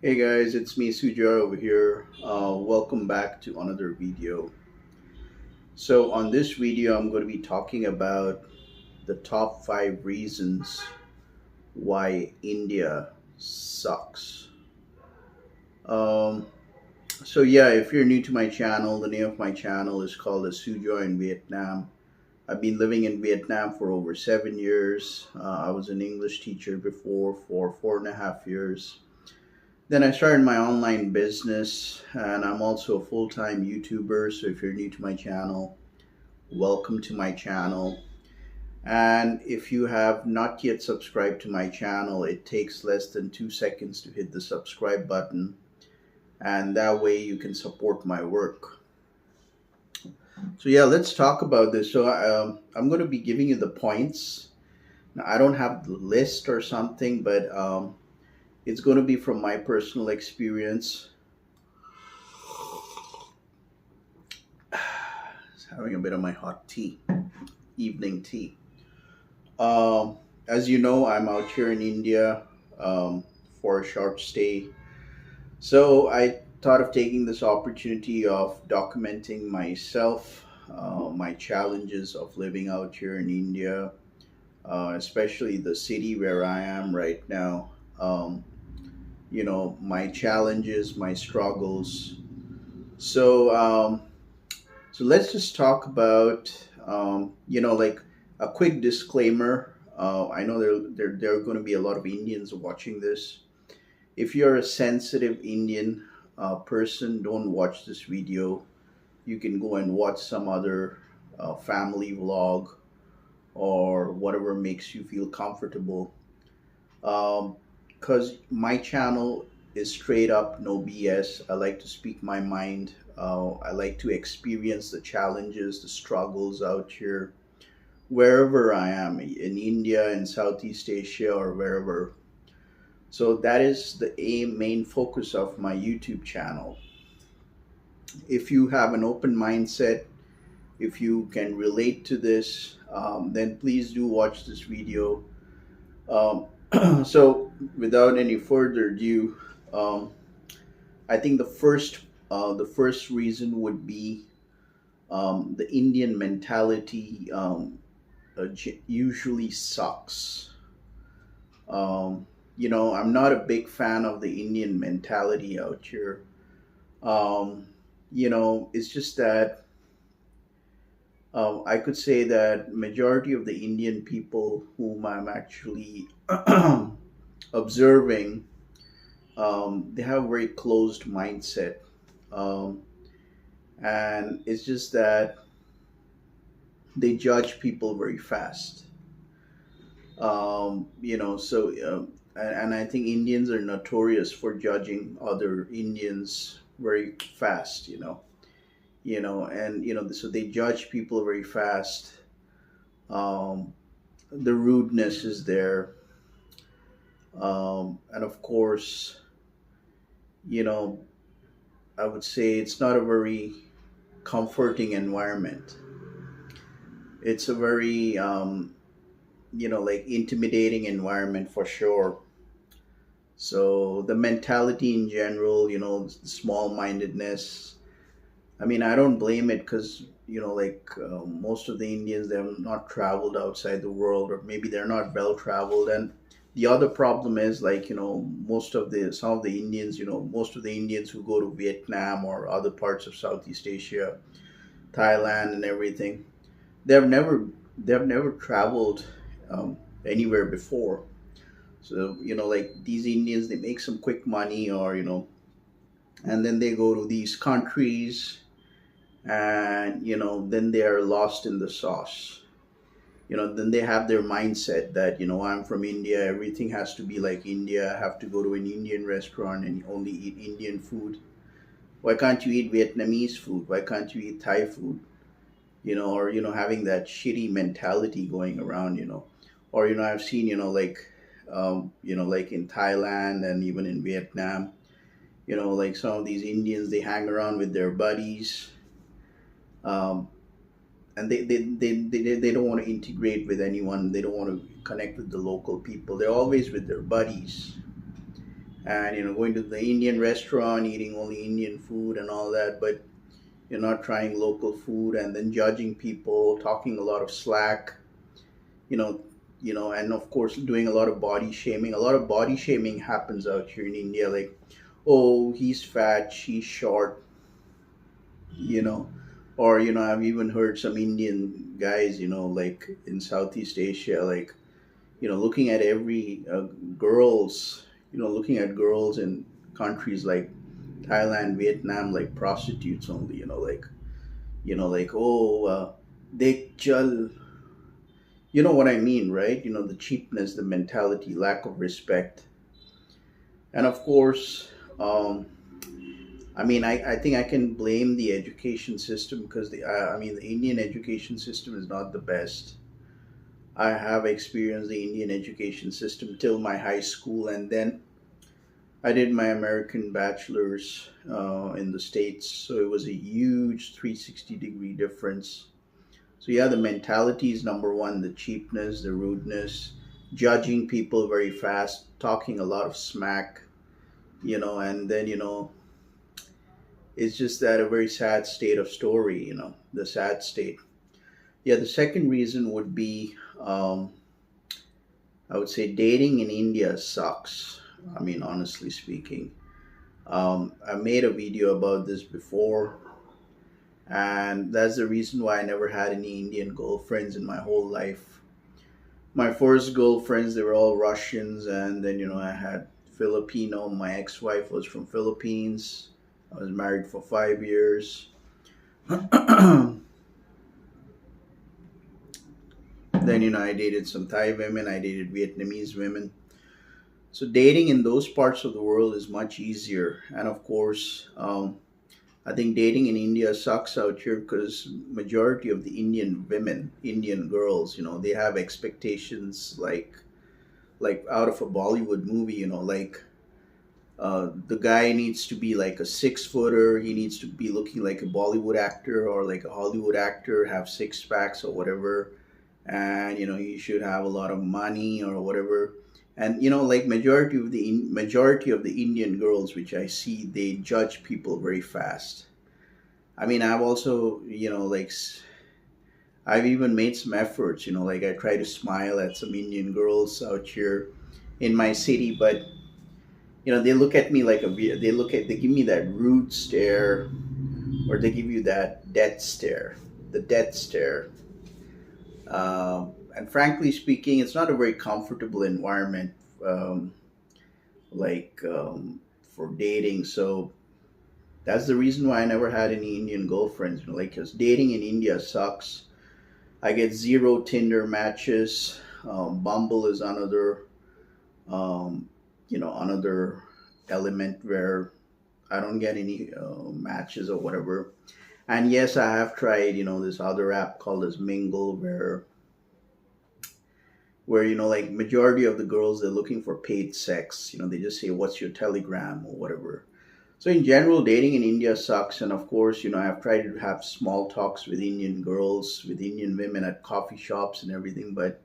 Hey guys, it's me Sujar over here. Welcome back to another video. So on this video, I'm going to be talking about the top 5 reasons why India sucks. Um, so yeah, if you're new to my channel, the name of my channel is called as Sujo in Vietnam. I've been living in Vietnam for over 7 years. I was an English teacher before for 4.5 years. Then I started my online business, and I'm also a full time YouTuber. So if you're new to my channel, welcome to my channel. And if you have not yet subscribed to my channel, it takes less than 2 seconds to hit the subscribe button, and that way you can support my work. So, yeah, let's talk about this. I'm going to be giving you the points. Now, I don't have the list or something, but it's going to be from my personal experience. Having a bit of my hot tea, evening tea. As you know, I'm out here in India for a short stay. So I thought of taking this opportunity of documenting myself, my challenges of living out here in India, especially the city where I am right now. My challenges, my struggles. So, um, So let's just talk about, like a quick disclaimer. I know there are going to be a lot of Indians watching this. If you're a sensitive Indian person, don't watch this video. You can go and watch some other family vlog or whatever makes you feel comfortable. Because my channel is straight up, no BS. I like to speak my mind. I like to experience the challenges, the struggles out here, wherever I am in India, in Southeast Asia, or wherever. So that is the main focus of my YouTube channel. If you have an open mindset, if you can relate to this, then please do watch this video. Um, so, without any further ado, um, I think the first reason would be the Indian mentality usually sucks. I'm not a big fan of the Indian mentality out here. Um, it's just that I could say that majority of the Indian people whom I'm actually observing, they have a very closed mindset. Um, and it's just that they judge people very fast. And I think Indians are notorious for judging other Indians very fast. So they judge people very fast. Um, the rudeness is there, and of course, you know, I would say it's not a very comforting environment. It's a very like intimidating environment for sure. So the mentality in general, small mindedness, I mean, I don't blame it because most of the Indians, they have not traveled outside the world, or maybe they're not well traveled. And the other problem is, most of the Indians who go to Vietnam or other parts of Southeast Asia, Thailand and everything, they've never they've never traveled um, anywhere before. So like these Indians, they make some quick money, or and then they go to these countries, and then they are lost in the sauce. Then they have their mindset that I'm from India, everything has to be like India. I have to go to an Indian restaurant and only eat Indian food. Why can't you eat Vietnamese food? Why can't you eat Thai food? Or having that shitty mentality going around. Or I've seen like in Thailand and even in Vietnam, like some of these Indians, they hang around with their buddies, um, and they don't want to integrate with anyone. They don't want to connect with the local people. They're always with their buddies. and going to the Indian restaurant, eating only Indian food and all that, but you're not trying local food, and then judging people, talking a lot of slack, you know, and of course doing a lot of body shaming. A lot of body shaming happens out here in India, like, oh, he's fat, she's short, you know, or I've even heard some Indian guys, like in Southeast Asia, like looking at every girls, looking at girls in countries like Thailand, Vietnam, like prostitutes only, like, oh, they chal, you know what I mean, right? The cheapness, the mentality, lack of respect, and of course, um, I think I can blame the education system because the Indian education system is not the best. I have experienced the Indian education system till my high school, and then I did my American bachelor's in the States. So it was a huge 360-degree difference. So, yeah, the mentality is number one, the cheapness, the rudeness, judging people very fast, talking a lot of smack, and then, it's just that a very sad state of story, the sad state. Yeah, the second reason would be, I would say dating in India sucks. Honestly speaking. I made a video about this before, and that's the reason why I never had any Indian girlfriends in my whole life. My first girlfriends, they were all Russians, and then, I had Filipino. My ex wife was from Philippines. I was married for 5 years. Then, I dated some Thai women, I dated Vietnamese women. So dating in those parts of the world is much easier. And of course, I think dating in India sucks out here because majority of the Indian women, Indian girls, they have expectations like out of a Bollywood movie. Like the guy needs to be like a 6 footer. He needs to be looking like a Bollywood actor or like a Hollywood actor, have six packs or whatever, and he should have a lot of money or whatever. And like majority of the Indian girls which I see, they judge people very fast. I've also, I've even made some efforts, like I try to smile at some Indian girls out here in my city, but they look at me like they give me that rude stare, or they give you that death stare, the death stare. And frankly speaking, it's not a very comfortable environment, um, like for dating. So that's the reason why I never had any Indian girlfriends. Like, because dating in India sucks. I get zero Tinder matches. Bumble is um, another element where I don't get any matches or whatever. And yes, I have tried, this other app called as Mingle, where like majority of the girls, they're looking for paid sex. They just say, what's your telegram or whatever. So in general, dating in India sucks. And of course, I've tried to have small talks with Indian girls, with Indian women at coffee shops and everything, but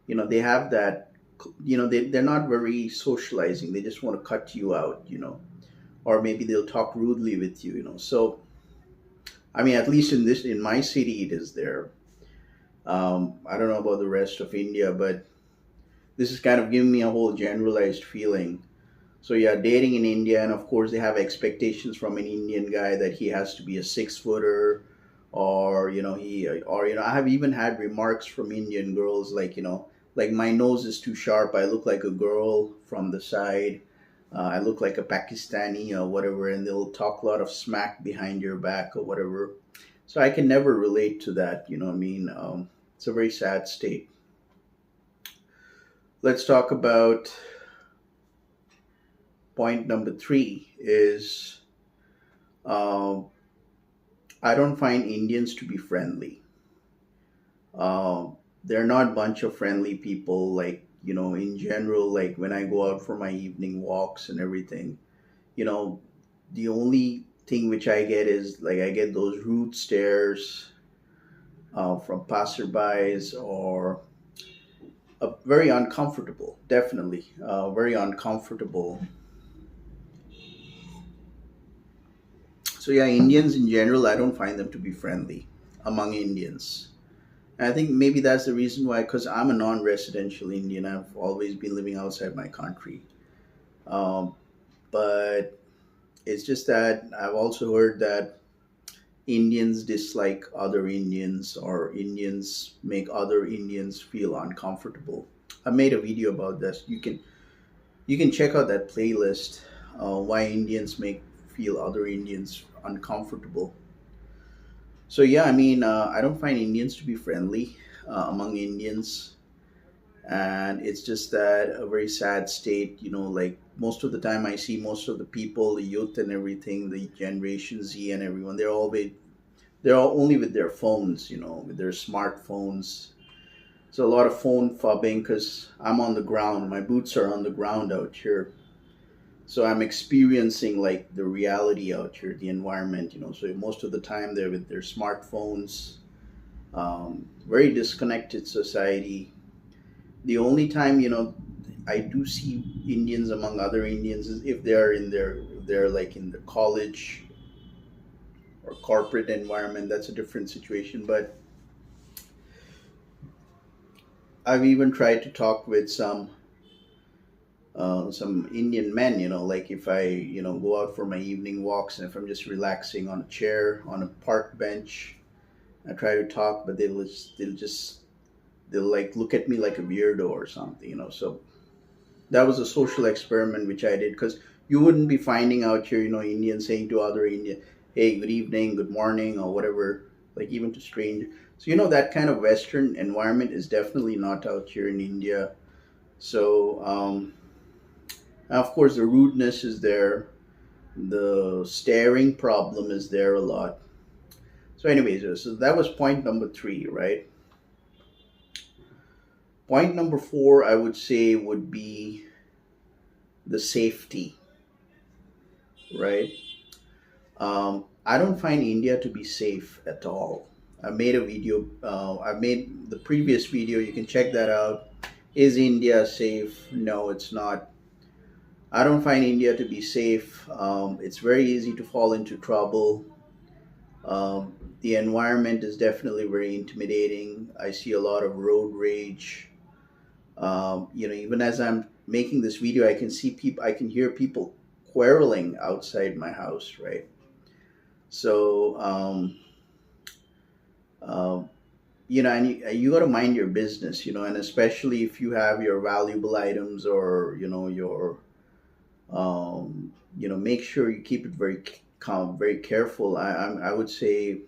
they have that, they're not very socializing. They just want to cut you out, or maybe they'll talk rudely with you, so at least in my city it is there. I don't know about the rest of India, but this is kind of giving me a whole generalized feeling. So yeah, dating in India, and of course they have expectations from an Indian guy that he has to be a 6 footer, or I have even had remarks from Indian girls like like my nose is too sharp. I look like a girl from the side. I look like a Pakistani or whatever, and they'll talk a lot of smack behind your back or whatever. So I can never relate to that. It's a very sad state. Let's talk about point number three is, uh, I don't find Indians to be friendly. Uh, they're not a bunch of friendly people. Like, in general, like when I go out for my evening walks and everything, you know, the only thing which I get is like I get those rude stares from passerbys, or very uncomfortable, definitely very uncomfortable. So yeah, Indians in general, I don't find them to be friendly among Indians. And I think maybe that's the reason why, because I'm a non-residential Indian. I've always been living outside my country. Um, but it's just that I've also heard that Indians dislike other Indians, or Indians make other Indians feel uncomfortable. I made a video about this. You can check out that playlist. Why Indians make feel other Indians uncomfortable. So yeah, I mean, I don't find Indians to be friendly among Indians, and it's just that a very sad state. Like most of the time, I see most of the people, the youth and everything, the Generation Z and everyone, they're all only with their phones, with their smartphones. So a lot of phone fubbing because I'm on the ground. My boots are on the ground out here. So I'm experiencing like the reality out here, the environment. So most of the time they're with their smartphones. Very disconnected society. The only time I do see Indians among other Indians is if they're like in the college or corporate environment. That's a different situation. But I've even tried to talk with some Indian men, like if I, go out for my evening walks and if I'm just relaxing on a chair, on a park bench, I try to talk, but they'll like look at me like a weirdo or something. So that was a social experiment which I did because you wouldn't be finding out here, Indians saying to other Indian, hey, good evening, good morning, or whatever, like even to strangers. So, that kind of Western environment is definitely not out here in India. So, of course, the rudeness is there. The staring problem is there a lot. So, anyways, so that was point number three, right? Point number four, I would say, would be the safety, right? I don't find India to be safe at all. I made a video. I made the previous video. You can check that out. Is India safe? No, it's not. I don't find India to be safe. It's very easy to fall into trouble. The environment is definitely very intimidating. I see a lot of road rage. Even as I'm making this video, I can see people. I can hear people quarreling outside my house. Right. So, um, and you got to mind your business. And especially if you have your valuable items, or your make sure you keep it very calm, very careful. I would say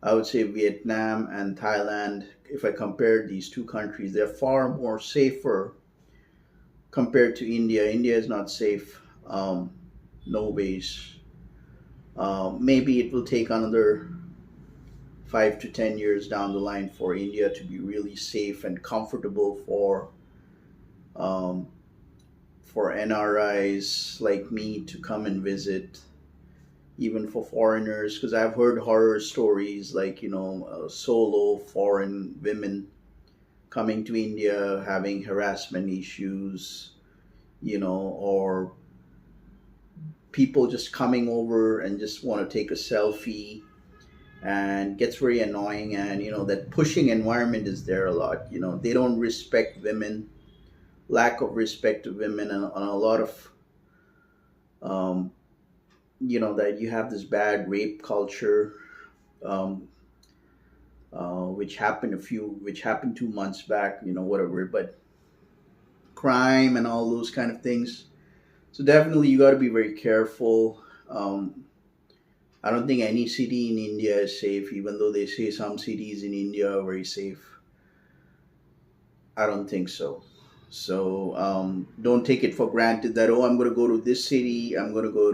Vietnam and Thailand, if I compare these two countries, they're far more safer compared to India. India is not safe. No ways. Maybe it will take another 5 to 10 years down the line for India to be really safe and comfortable um, for NRIs like me to come and visit, even for foreigners, because I've heard horror stories like, solo foreign women coming to India having harassment issues, or people just coming over and just want to take a selfie, and gets very annoying. And that pushing environment is there a lot. They don't respect women, lack of respect to women, and a lot of um, that you have this bad rape culture, um, which happened 2 months back, whatever. But crime and all those kind of things. So definitely you got to be very careful. I don't think any city in India is safe, even though they say some cities in India are very safe. I don't think so. So don't take it for granted that, oh, I'm going to go to this city. I'm going to go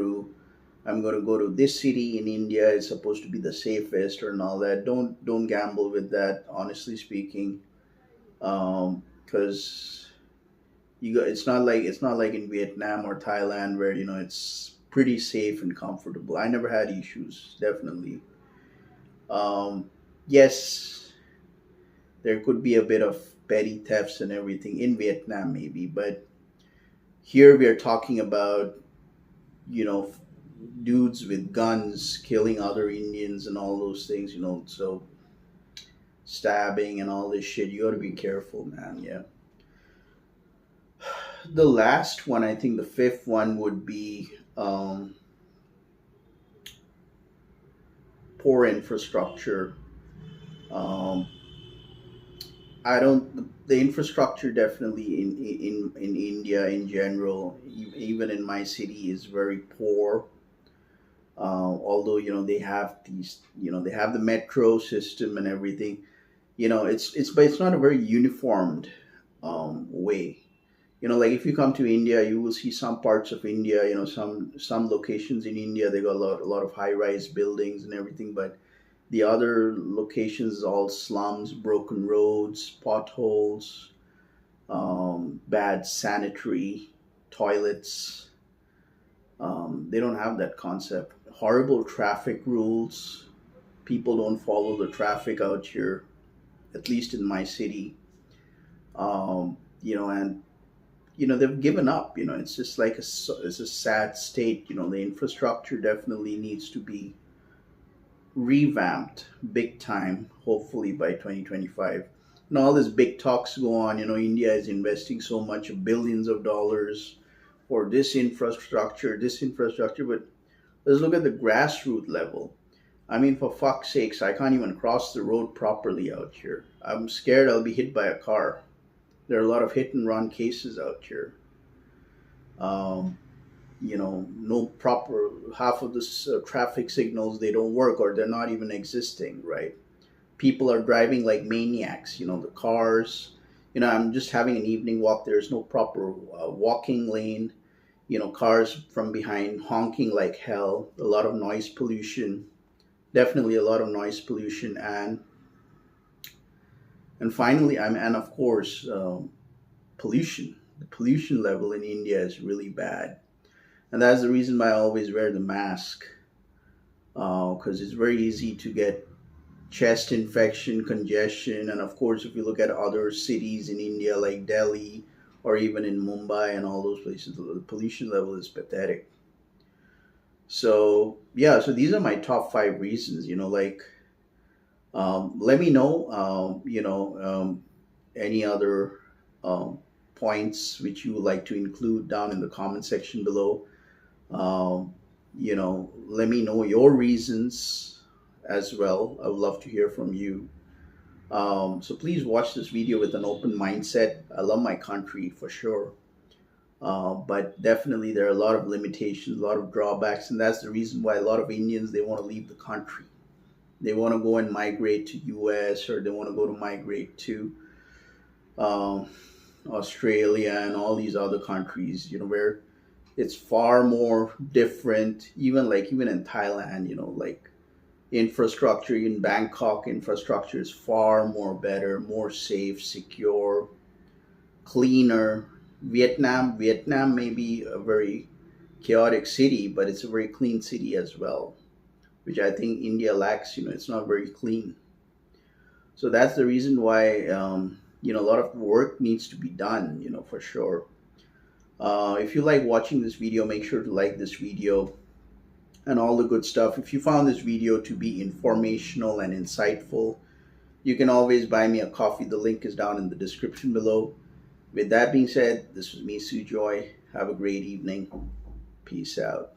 to this city in India. It's supposed to be the safest or and all that. Don't gamble with that. Honestly speaking, because it's not like in Vietnam or Thailand where it's pretty safe and comfortable. I never had issues. Definitely. Yes, there could be a bit of petty thefts and everything in Vietnam, maybe, but here we are talking about you know dudes with guns killing other Indians and all those things, so stabbing and all this shit. You got to be careful, man. Yeah. The last one, I think the fifth one would be poor infrastructure. Um, I don't. The infrastructure definitely in India in general, even in my city, is very poor. Although they have these, they have the metro system and everything. But it's not a very uniformed way. Like if you come to India, you will see some parts of India. Some locations in India, they got a lot of high rise buildings and everything, but the other locations all slums, broken roads, potholes, bad sanitary toilets. They don't have that concept. Horrible traffic rules. People don't follow the traffic out here, at least in my city. And they've given up. It's just like it's a sad state. The infrastructure definitely needs to be revamped big time, hopefully by 2025. And all this big talks go on. India is investing so much, billions of dollars for this infrastructure, but let's look at the grassroots level. I mean, for fuck's sakes, I can't even cross the road properly out here. I'm scared I'll be hit by a car. There are a lot of hit and run cases out here. Um, no proper, half of the traffic signals, they don't work, or they're not even existing, right? People are driving like maniacs. The cars. I'm just having an evening walk. There's no proper walking lane. Cars from behind honking like hell. A lot of noise pollution. Definitely a lot of noise pollution, and finally, and of course, pollution. The pollution level in India is really bad, and that's the reason why I always wear the mask, because it's very easy to get chest infection, congestion, and of course, if you look at other cities in India like Delhi or even in Mumbai and all those places, the pollution level is pathetic. So yeah, so these are my top five reasons. Like let me know, any other points which you would like to include down in the comment section below. Let me know your reasons as well. I would love to hear from you. So please watch this video with an open mindset. I love my country for sure. But definitely there are a lot of limitations, a lot of drawbacks, and that's the reason why a lot of Indians, they want to leave the country. They want to go and migrate to US, or they want to go to migrate to um, Australia and all these other countries, where it's far more different. Even in Thailand, like infrastructure in Bangkok, infrastructure is far more better, more safe, secure, cleaner. Vietnam may be a very chaotic city, but it's a very clean city as well, which I think India lacks. It's not very clean. So that's the reason why a lot of work needs to be done. For sure. If you like watching this video, make sure to like this video and all the good stuff. If you found this video to be informational and insightful, you can always buy me a coffee. The link is down in the description below. With that being said, this was me, Sujoy. Have a great evening. Peace out.